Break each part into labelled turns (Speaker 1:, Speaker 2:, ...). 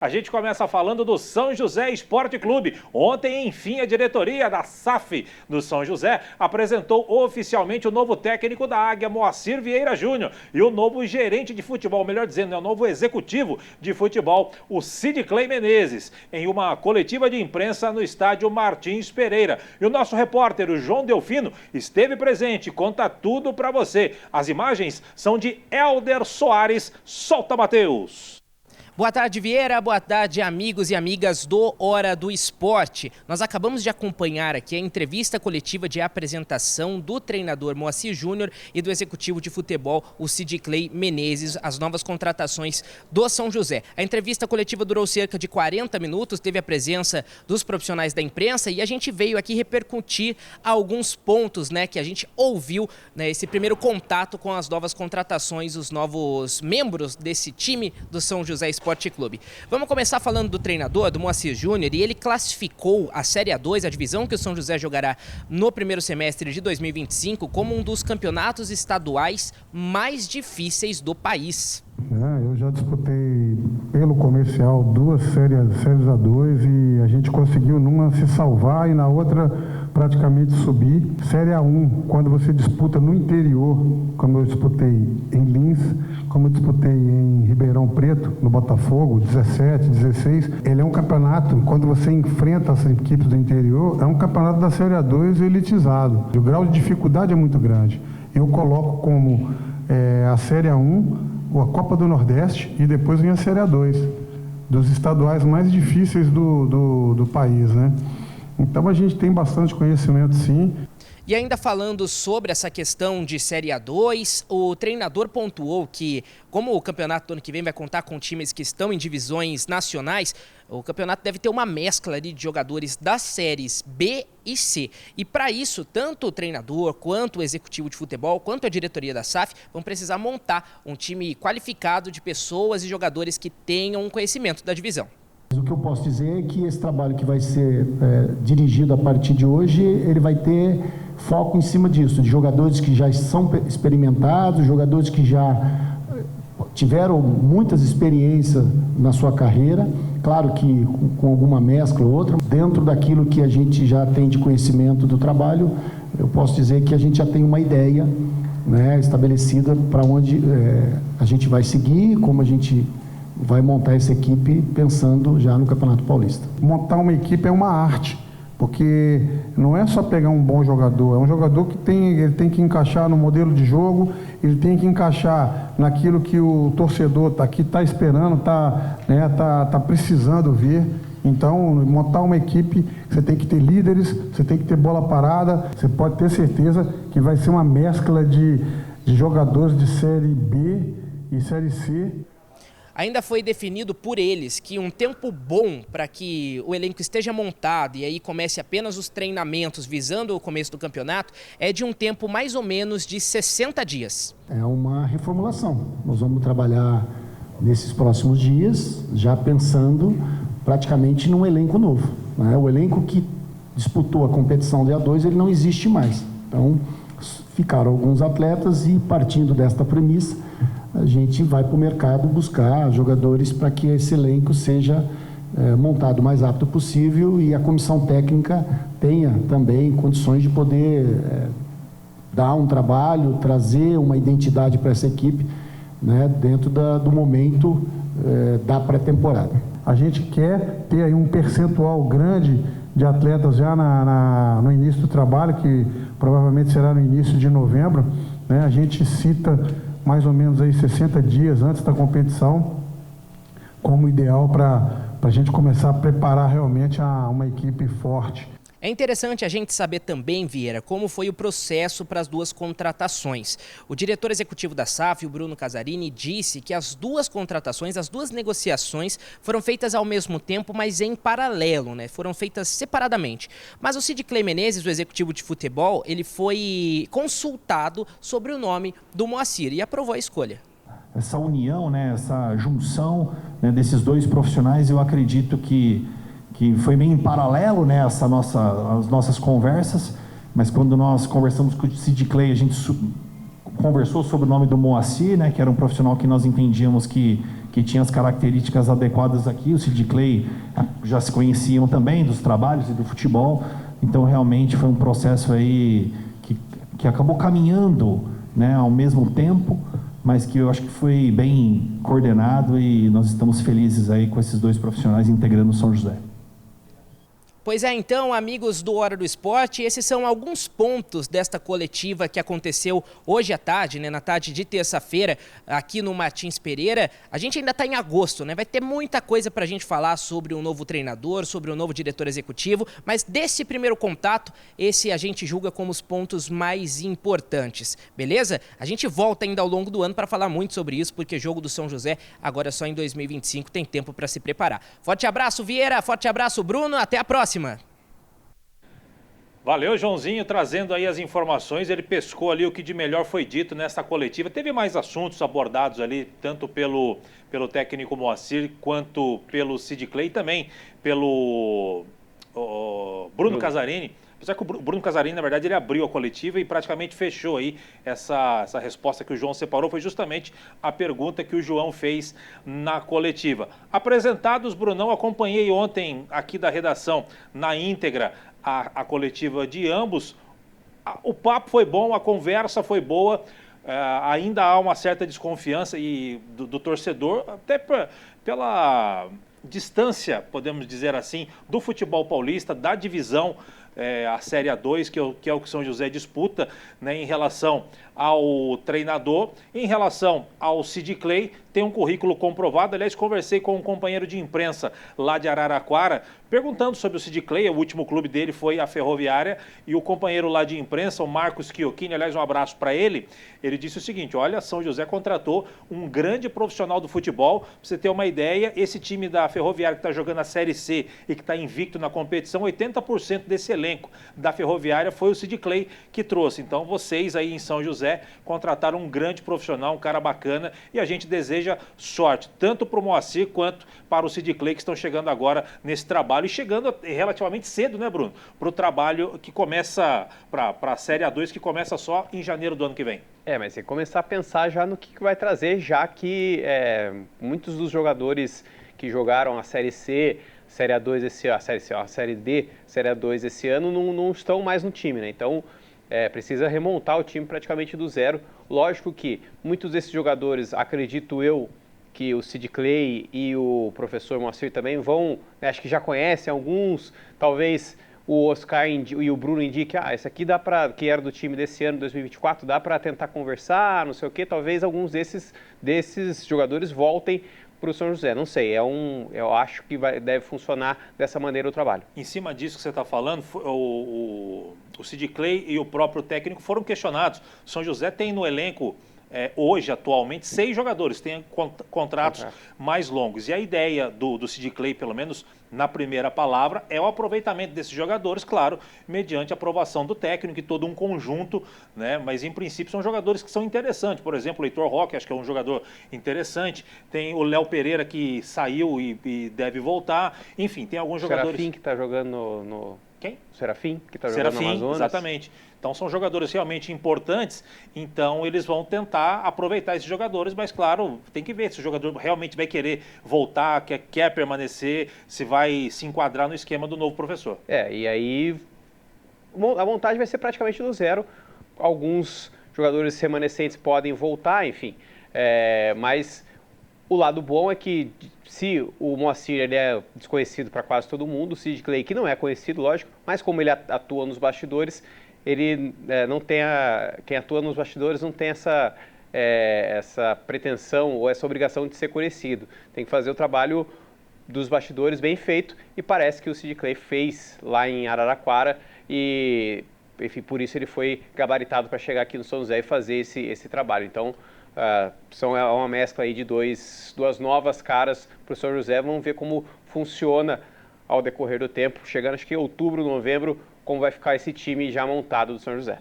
Speaker 1: A gente começa falando do São José Esporte Clube. Ontem, enfim, a diretoria da SAF do São José apresentou oficialmente o novo técnico da Águia, Moacir Vieira Júnior, e o novo gerente de futebol, melhor dizendo, o novo executivo de futebol, o Sidclay Menezes, em uma coletiva de imprensa no estádio Martins Pereira. E o nosso repórter, o João Delfino, esteve presente, conta tudo para você. As imagens são de Helder Soares. Solta, Matheus!
Speaker 2: Boa tarde, Vieira. Boa tarde, amigos e amigas do Hora do Esporte. Nós acabamos de acompanhar aqui a entrevista coletiva de apresentação do treinador Moacir Júnior e do executivo de futebol, o Sidclay Menezes, as novas contratações do São José. A entrevista coletiva durou cerca de 40 minutos, teve a presença dos profissionais da imprensa e a gente veio aqui repercutir alguns pontos, que a gente ouviu, esse primeiro contato com as novas contratações, os novos membros desse time do São José Esporte Clube. Vamos começar falando do treinador, do Moacir Júnior, e ele classificou a Série A2, a divisão que o São José jogará no primeiro semestre de 2025, como um dos campeonatos estaduais mais difíceis do país.
Speaker 3: Eu já disputei pelo comercial 2 séries A2 e a gente conseguiu numa se salvar e na outra praticamente subir. Série A1, quando você disputa no interior, como eu disputei em Lins, como eu disputei em Ribeirão Preto, no Botafogo, 17, 16, ele é um campeonato, quando você enfrenta as equipes do interior, é um campeonato da Série A2 elitizado. O grau de dificuldade é muito grande. Eu coloco como a Série A1, a Copa do Nordeste e depois vem a Série A2, dos estaduais mais difíceis do país, Então a gente tem bastante conhecimento, sim.
Speaker 2: E ainda falando sobre essa questão de Série A2, o treinador pontuou que, como o campeonato do ano que vem vai contar com times que estão em divisões nacionais, o campeonato deve ter uma mescla ali de jogadores das séries B e C. E para isso, tanto o treinador, quanto o executivo de futebol, quanto a diretoria da SAF vão precisar montar um time qualificado de pessoas e jogadores que tenham um conhecimento da divisão.
Speaker 4: O que eu posso dizer é que esse trabalho que vai ser dirigido a partir de hoje, ele vai ter foco em cima disso, de jogadores que já são experimentados, jogadores que já tiveram muitas experiências na sua carreira, claro que com alguma mescla ou outra, dentro daquilo que a gente já tem de conhecimento do trabalho, eu posso dizer que a gente já tem uma ideia estabelecida para onde a gente vai seguir, como a gente vai montar essa equipe pensando já no Campeonato Paulista.
Speaker 3: Montar uma equipe é uma arte, porque não é só pegar um bom jogador, é um jogador que ele tem que encaixar no modelo de jogo, ele tem que encaixar naquilo que o torcedor está esperando, está precisando ver. Então, montar uma equipe, você tem que ter líderes, você tem que ter bola parada, você pode ter certeza que vai ser uma mescla de jogadores de Série B e Série C.
Speaker 2: Ainda foi definido por eles que um tempo bom para que o elenco esteja montado e aí comece apenas os treinamentos visando o começo do campeonato é de um tempo mais ou menos de 60 dias.
Speaker 4: É uma reformulação. Nós vamos trabalhar nesses próximos dias, já pensando praticamente num elenco novo. O elenco que disputou a competição de A2, ele não existe mais. Então, ficaram alguns atletas e, partindo desta premissa, a gente vai para o mercado buscar jogadores para que esse elenco seja montado o mais rápido possível e a comissão técnica tenha também condições de poder dar um trabalho, trazer uma identidade para essa equipe dentro do momento da pré-temporada.
Speaker 3: A gente quer ter aí um percentual grande de atletas já no início do trabalho, que provavelmente será no início de novembro. A gente cita mais ou menos aí 60 dias antes da competição como ideal para a gente começar a preparar realmente uma equipe forte.
Speaker 2: É interessante a gente saber também, Vieira, como foi o processo para as duas contratações. O diretor executivo da SAF, o Bruno Casarini, disse que as duas contratações, as duas negociações foram feitas ao mesmo tempo, mas em paralelo, foram feitas separadamente. Mas o Sidclay Menezes, o executivo de futebol, ele foi consultado sobre o nome do Moacir e aprovou a escolha.
Speaker 5: Essa união, essa junção desses dois profissionais, eu acredito que foi meio em paralelo, as nossas conversas, mas quando nós conversamos com o Sidclay, a gente conversou sobre o nome do Moacir, que era um profissional que nós entendíamos que que tinha as características adequadas aqui. O Sid Clay já se conheciam também dos trabalhos e do futebol, então realmente foi um processo aí que acabou caminhando, né, ao mesmo tempo, mas que eu acho que foi bem coordenado e nós estamos felizes aí com esses dois profissionais integrando o São José.
Speaker 2: Pois é, então, amigos do Hora do Esporte, esses são alguns pontos desta coletiva que aconteceu hoje à tarde, né, na tarde de terça-feira, aqui no Martins Pereira. A gente ainda está em agosto, né? Vai ter muita coisa para a gente falar sobre um novo treinador, sobre um novo diretor executivo, mas desse primeiro contato, esse a gente julga como os pontos mais importantes, beleza? A gente volta ainda ao longo do ano para falar muito sobre isso, porque jogo do São José agora só em 2025 tem tempo para se preparar. Forte abraço, Vieira, forte abraço, Bruno, até a próxima.
Speaker 1: Valeu, Joãozinho, trazendo aí as informações. Ele pescou ali o que de melhor foi dito nessa coletiva. Teve mais assuntos abordados ali, tanto pelo técnico Moacir, quanto pelo Sid Clay e também pelo Bruno Casarini. Apesar que o Bruno Casarini, na verdade, ele abriu a coletiva e praticamente fechou aí essa resposta que o João separou. Foi justamente a pergunta que o João fez na coletiva. Apresentados, Brunão, acompanhei ontem aqui da redação, na íntegra, a coletiva de ambos. O papo foi bom, a conversa foi boa. Ainda há uma certa desconfiança do torcedor, até pela distância, podemos dizer assim, do futebol paulista, da divisão, a Série A2, que é o que São José disputa, né, em relação ao treinador. Em relação ao Sid Clay, tem um currículo comprovado. Aliás, conversei com um companheiro de imprensa lá de Araraquara, perguntando sobre o Sid Clay. O último clube dele foi a Ferroviária, e o companheiro lá de imprensa, o Marcos Chiocchini, aliás, um abraço para ele, ele disse o seguinte: olha, São José contratou um grande profissional do futebol. Pra você ter uma ideia, esse time da Ferroviária que está jogando a Série C e que está invicto na competição, 80% desse elenco da Ferroviária foi o Sid Clay que trouxe. Então vocês aí em São José contrataram um grande profissional, um cara bacana, e a gente deseja sorte, tanto para o Moacir quanto para o Sid Clay, que estão chegando agora nesse trabalho, e chegando relativamente cedo, né, Bruno? Para o trabalho que começa, para a Série A2, que começa só em janeiro do ano que vem.
Speaker 6: Mas tem que começar a pensar já no que vai trazer, já que muitos dos jogadores que jogaram a Série C, Série A2 a Série D, Série A2 esse ano não estão mais no time, né? Então precisa remontar o time praticamente do zero. Lógico que muitos desses jogadores, acredito eu, que o Sid Clay e o professor Moacir também vão, né, acho que já conhecem alguns, talvez o Oscar e o Bruno indiquem, esse aqui dá para, que era do time desse ano, 2024, dá para tentar conversar, não sei o quê. Talvez alguns desses jogadores voltem para o São José, não sei, eu acho que deve funcionar dessa maneira o trabalho.
Speaker 1: Em cima disso que você está falando, o Sid Clay e o próprio técnico foram questionados. O São José tem no elenco, hoje, atualmente, 6 jogadores, tem contratos mais longos. E a ideia do Sid Clay, pelo menos na primeira palavra, é o aproveitamento desses jogadores, claro, mediante a aprovação do técnico e todo um conjunto, né? Mas em princípio são jogadores que são interessantes. Por exemplo, o Heitor Roque, acho que é um jogador interessante. Tem o Léo Pereira, que saiu e deve voltar. Enfim, tem alguns jogadores...
Speaker 6: Serafim, que está jogando no...
Speaker 1: Quem?
Speaker 6: O Serafim, que está jogando no Amazonas.
Speaker 1: Exatamente. Então são jogadores realmente importantes, então eles vão tentar aproveitar esses jogadores, mas claro, tem que ver se o jogador realmente vai querer voltar, quer permanecer, se vai se enquadrar no esquema do novo professor.
Speaker 6: E aí a montagem vai ser praticamente do zero. Alguns jogadores remanescentes podem voltar, enfim, mas o lado bom é que se o Moacir ele é desconhecido para quase todo mundo, o Sid Clay, que não é conhecido, lógico, mas como ele atua nos bastidores, ele não tem quem atua nos bastidores não tem essa pretensão ou essa obrigação de ser conhecido. Tem que fazer o trabalho dos bastidores bem feito, e parece que o Sid Clay fez lá em Araraquara, e enfim, por isso ele foi gabaritado para chegar aqui no São José e fazer esse trabalho. Então é uma mescla aí de duas novas caras para o São José. Vamos ver como funciona ao decorrer do tempo, chegando acho que em outubro, novembro, como vai ficar esse time já montado do São José.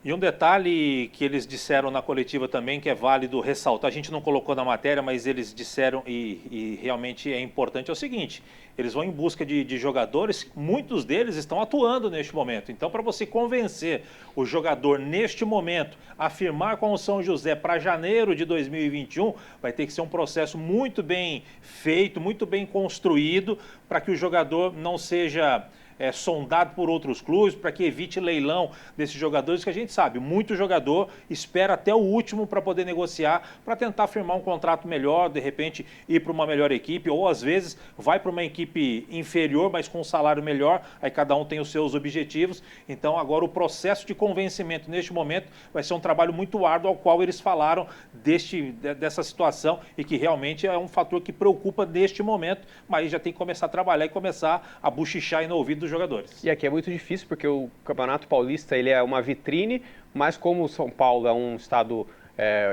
Speaker 1: E um detalhe que eles disseram na coletiva também, que é válido ressaltar, a gente não colocou na matéria, mas eles disseram e realmente é importante, é o seguinte: eles vão em busca de jogadores, muitos deles estão atuando neste momento. Então, para você convencer o jogador neste momento a firmar com o São José para janeiro de 2021, vai ter que ser um processo muito bem feito, muito bem construído, para que o jogador não seja sondado por outros clubes, para que evite leilão desses jogadores, que a gente sabe, muito jogador espera até o último para poder negociar, para tentar firmar um contrato melhor, de repente ir para uma melhor equipe, ou às vezes vai para uma equipe inferior, mas com um salário melhor, aí cada um tem os seus objetivos. Então agora o processo de convencimento neste momento vai ser um trabalho muito árduo, ao qual eles falaram dessa situação, e que realmente é um fator que preocupa neste momento, mas já tem que começar a trabalhar e começar a bochichar aí no ouvido dos jogadores.
Speaker 6: E aqui é muito difícil, porque o Campeonato Paulista ele é uma vitrine, mas como o São Paulo é um estado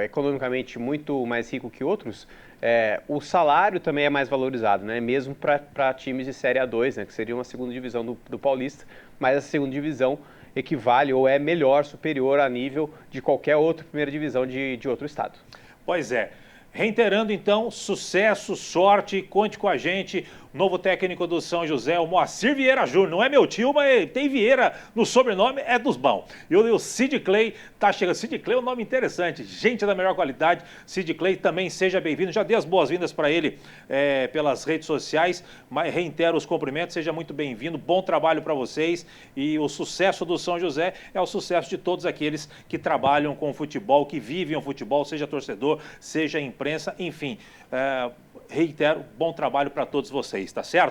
Speaker 6: economicamente muito mais rico que outros, o salário também é mais valorizado, né? Mesmo para times de Série A2, né? Que seria uma segunda divisão do Paulista, mas essa segunda divisão equivale ou é melhor, superior a nível de qualquer outra primeira divisão de outro estado.
Speaker 1: Pois é. Reiterando então, sucesso, sorte, conte com a gente. Novo técnico do São José, o Moacir Vieira Júnior. Não é meu tio, mas tem Vieira no sobrenome, é dos bons. E o Sid Clay tá chegando. Sid Clay é um nome interessante, gente da melhor qualidade. Sid Clay também seja bem-vindo. Já dei as boas-vindas para ele pelas redes sociais, mas reitero os cumprimentos. Seja muito bem-vindo, bom trabalho para vocês. E o sucesso do São José é o sucesso de todos aqueles que trabalham com o futebol, que vivem o futebol, seja torcedor, seja imprensa, enfim. Reitero, bom trabalho para todos vocês, tá certo?